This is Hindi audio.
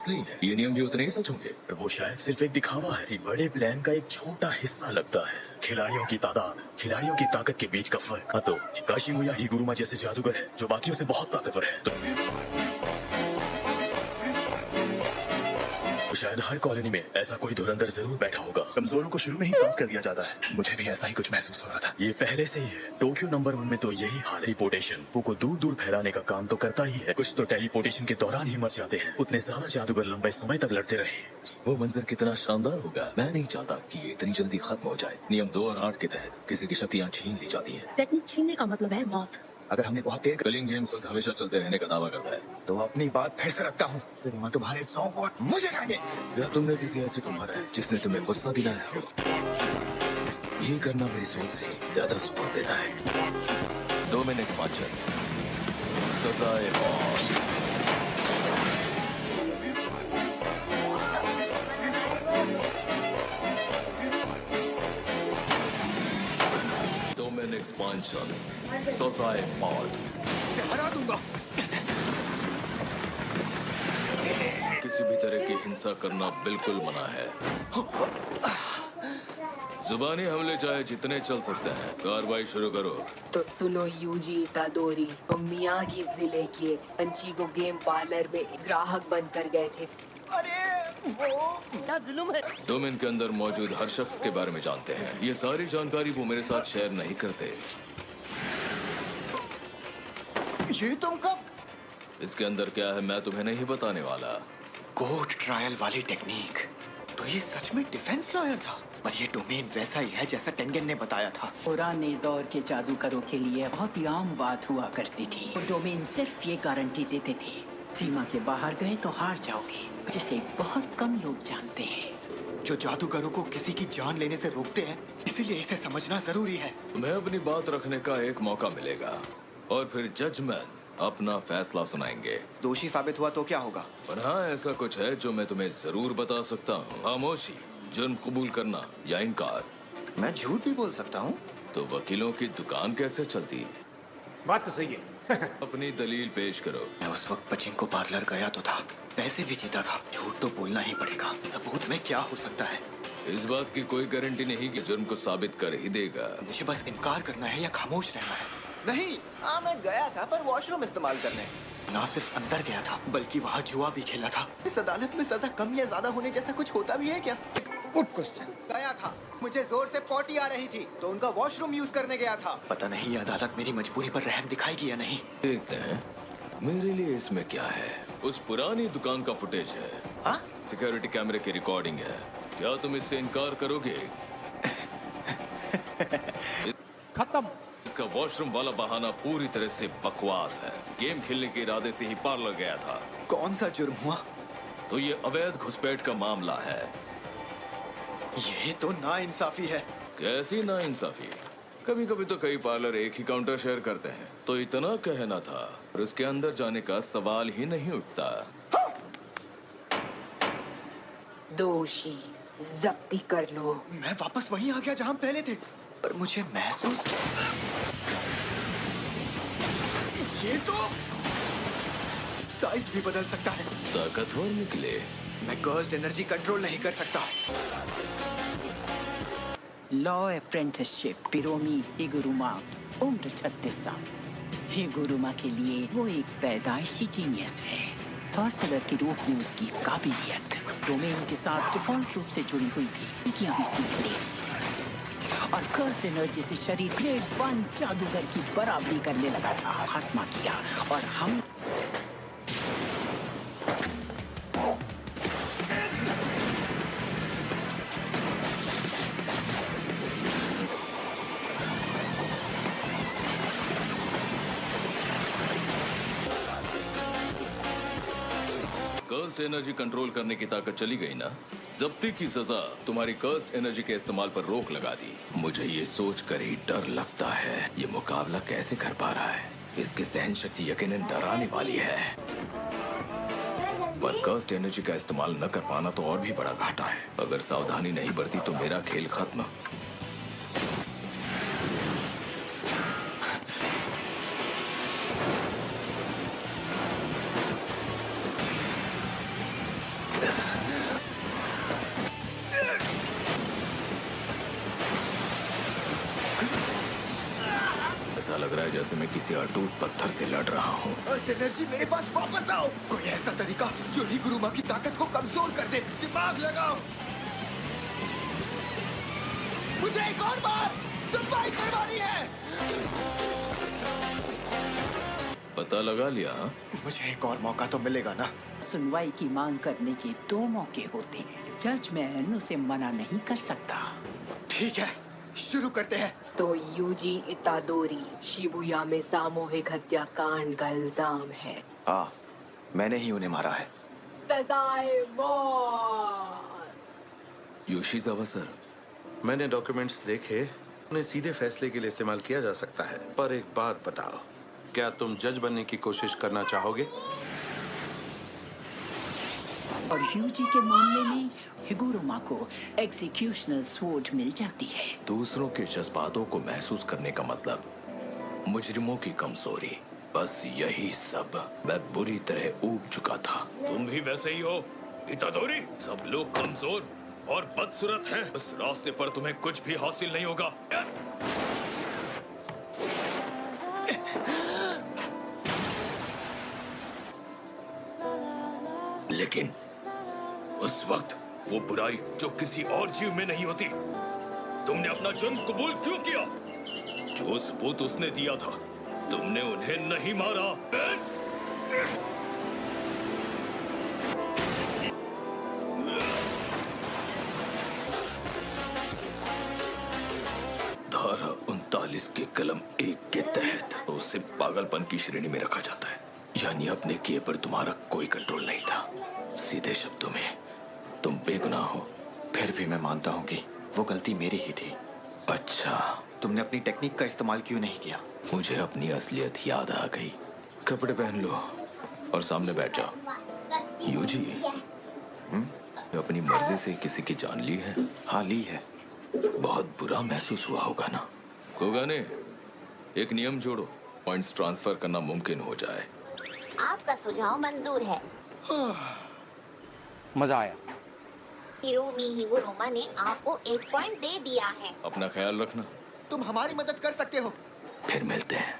नहीं है, ये नियम भी उतने ही सच होंगे। वो शायद सिर्फ एक दिखावा है, इसी बड़े प्लान का एक छोटा हिस्सा लगता है। खिलाड़ियों की तादाद, खिलाड़ियों की ताकत के बीच का फर्क। तो काशिमो या हिगुरुमा जैसे जादूगर है जो बाकियों से बहुत ताकतवर है, तो शायद हर कॉलोनी में ऐसा कोई धुरंधर जरूर बैठा होगा। कमजोरों को शुरू में ही साफ कर दिया जाता है। मुझे भी ऐसा ही कुछ महसूस हो रहा था। ये पहले से ही है। टोक्यो नंबर 1 में तो यही हाल। टेलीपोर्टेशन को दूर दूर फैलाने का काम तो करता ही है। कुछ तो टेलीपोर्टेशन के दौरान ही मर जाते हैं। उतने ज्यादा जादूगर लंबे समय तक लड़ते रहे। वो मंजर कितना शानदार होगा। मैं नहीं चाहता कि ये इतनी जल्दी खत्म हो जाए। नियम 2 और 8 के तहत किसी की शक्तियाँ छीन ली जाती है। टेक्निक छीनने का मतलब है मौत। अगर हमने बहुत देर कलिंग गेम खुद हमेशा चलते रहने का दावा करता है। तो अपनी बात फिर से रखता हूँ, तुम्हारे 100 वोट मुझे चाहिए। या तुमने किसी ऐसे को मारा है जिसने तुम्हें गुस्सा दिलाया हो। ये करना मेरी सोच से ज्यादा सुकून देता है। 2 मिनट एक्सपांशन, सजाए मौत। एक्सपांशन, सजाए मौत। हरा दूंगा। किसी भी तरह की हिंसा करना बिल्कुल मना है। जुबानी हमले चाहे जितने चल सकते हैं। कार्रवाई शुरू करो। तो सुनो यूजी इतादोरी, तो मियागी जिले के अंचिगो गेम पार्लर में ग्राहक बंद कर गए थे। अरे वो क्या जुल्म है। डोमेन के अंदर मौजूद हर शख्स के बारे में जानते हैं। ये सारी जानकारी वो मेरे साथ शेयर नहीं करते। ये तुम कब? इसके अंदर क्या है मैं तुम्हें नहीं बताने वाला। कोर्ट ट्रायल वाली टेक्निक। तो ये सच में डिफेंस लॉयर था। पर ये डोमेन वैसा ही है जैसा टेंगन ने बताया था। पुराने दौर के जादूगरों के लिए बहुत ही आम बात हुआ करती थी। वो डोमेन सिर्फ ये गारंटी देते थे, सीमा के बाहर गए तो हार जाओगे, जिसे बहुत कम लोग जानते हैं। जो जादूगरों को किसी की जान लेने से रोकते हैं, इसीलिए इसे समझना जरूरी है। तुम्हें अपनी बात रखने का एक मौका मिलेगा और फिर जजमेंट अपना फैसला सुनाएंगे। दोषी साबित हुआ तो क्या होगा? पर हाँ, ऐसा कुछ है जो मैं तुम्हें जरूर बता सकता हूँ। खामोशी, जुर्म कबूल करना या इनकार। मैं झूठ भी बोल सकता हूँ। तो वकीलों की दुकान कैसे चलती? बात तो सही है। अपनी दलील पेश करो। मैं उस वक्त पचिंको पार्लर गया तो था, पैसे भी जीता था। झूठ तो बोलना ही पड़ेगा। सबूत में क्या हो सकता है? इस बात की कोई गारंटी नहीं कि जुर्म को साबित कर ही देगा। मुझे बस इनकार करना है या खामोश रहना है। नहीं, हाँ मैं गया था पर वॉशरूम इस्तेमाल करने। ना सिर्फ अंदर गया था बल्कि वहाँ जुआ भी खेला था। इस अदालत में सजा कम या ज्यादा होने जैसा कुछ होता भी है क्या? Good question. गया था, मुझे जोर से पॉटी आ रही थी तो उनका वॉशरूम यूज करने गया था। पता नहीं ये अदालत मेरी मजबूरी पर रहम दिखाएगी या नहीं। देखते हैं। मेरे लिए इसमें क्या है। उस पुरानी दुकान का फुटेज है। हाँ? सिक्योरिटी कैमरे की रिकॉर्डिंग है। क्या तुम इससे इनकार करोगे? खत्म। इसका वॉशरूम वाला बहाना पूरी तरह से बकवास है। गेम खेलने के इरादे से ही पार्लर गया था। कौन सा जुर्म हुआ? तो ये अवैध घुसपैठ का मामला है। ये तो नाइंसाफी है। कैसी नाइंसाफी? कभी कभी तो कई पार्लर एक ही काउंटर शेयर करते हैं। तो इतना कहना था और उसके अंदर जाने का सवाल ही नहीं उठता। दोषी जब्ती कर लो। मैं वापस वहीं आ गया जहां पहले थे, पर मुझे महसूस ये तो साइज भी बदल सकता है। ताकतवर निकले। मैं कर्स्ड एनर्जी कंट्रोल नहीं कर सकता। लॉ अप्रेंटिसशिप पिरोमी हिगुरुमा, उम्र 36 साल। हिगुरुमा के लिए वो एक पैदाइशी जीनियस है। सॉर्सरर के रूप में उसकी काबिलियत डोमेन के साथ डिफॉल्ट रूप से जुड़ी हुई थी कि अभी सीख ली और कर्स्ड एनर्जी से शरीर ग्रेड 1 जादूगर की बराबरी करने लगा था। खात्मा किया और हम कर्स्ड एनर्जी कंट्रोल करने की ताकत चली गई ना। जब्ती की सजा तुम्हारी कर्स्ड एनर्जी के इस्तेमाल पर रोक लगा दी। मुझे ये सोच कर ही डर लगता है ये मुकाबला कैसे कर पा रहा है। इसकी सहन शक्ति यकीनन डराने वाली है। पर कर्स्ड एनर्जी का इस्तेमाल न कर पाना तो और भी बड़ा घाटा है। अगर सावधानी नहीं बरती तो मेरा खेल खत्म। जैसे मैं किसी अटूट पत्थर से लड़ रहा हूँ। फर्स्ट एनर्जी मेरे पास वापस आओ। कोई ऐसा तरीका जो हिगुरुमा की ताकत को कमजोर कर दे। दिमाग लगाओ। मुझे एक और बार सुनवाई करवानी है। पता लगा लिया हाँ? मुझे एक और मौका तो मिलेगा ना? सुनवाई की मांग करने के 2 मौके होते हैं। जजमैन उसे मना नहीं कर सकता। ठीक है, शुरू करते हैं। तो यूजी इतादोरी शिबुया में सामूहिक हत्याकांड का इल्जाम है। हाँ, मैंने ही उन्हें मारा है। सजाए मौत। योशिजावा सर, मैंने डॉक्यूमेंट्स देखे। उन्हें सीधे फैसले के लिए इस्तेमाल किया जा सकता है, पर एक बात बताओ, क्या तुम जज बनने की कोशिश करना चाहोगे? और यूजी के मामले में हिगुरुमा को एग्जीक्यूशनल स्वॉर्ड मिल जाती है। दूसरों के जज्बातों को महसूस करने का मतलब मुजरिमों की कमजोरी, बस यही सब। मैं बुरी तरह ऊब चुका था। तुम भी वैसे ही हो इतादोरी। सब लोग कमजोर और बदसूरत हैं। इस रास्ते पर तुम्हें कुछ भी हासिल नहीं होगा। लेकिन उस वक्त वो बुराई जो किसी और जीव में नहीं होती, तुमने अपना जुर्म कबूल क्यों किया? जो सबूत उसने दिया था, तुमने उन्हें नहीं मारा। धारा 39 के कलम 1 के तहत तो उसे पागलपन की श्रेणी में रखा जाता है। यानी अपने किए पर तुम्हारा कोई कंट्रोल नहीं था। सीधे शब्दों में तुम बेगुनाह हो। फिर भी मैं मानता हूँ कि वो गलती मेरी ही थी। अच्छा, तुमने अपनी टेक्निक का इस्तेमाल क्यों नहीं किया? मुझे अपनी असलियत याद आ गई। कपड़े पहन लो और सामने बैठ जाओ। यूजी, अपनी मर्जी से किसी की जान ली है? हाँ, ली है। बहुत बुरा महसूस हुआ होगा ना? कोगाने, एक नियम जोड़ो, पॉइंट्स ट्रांसफर करना मुमकिन हो जाए। आपका सुझाव मंजूर है। मजा आया। हिरोमी हिगुरुमा ने आपको 1 पॉइंट दे दिया है। अपना ख्याल रखना। तुम हमारी मदद कर सकते हो। फिर मिलते हैं।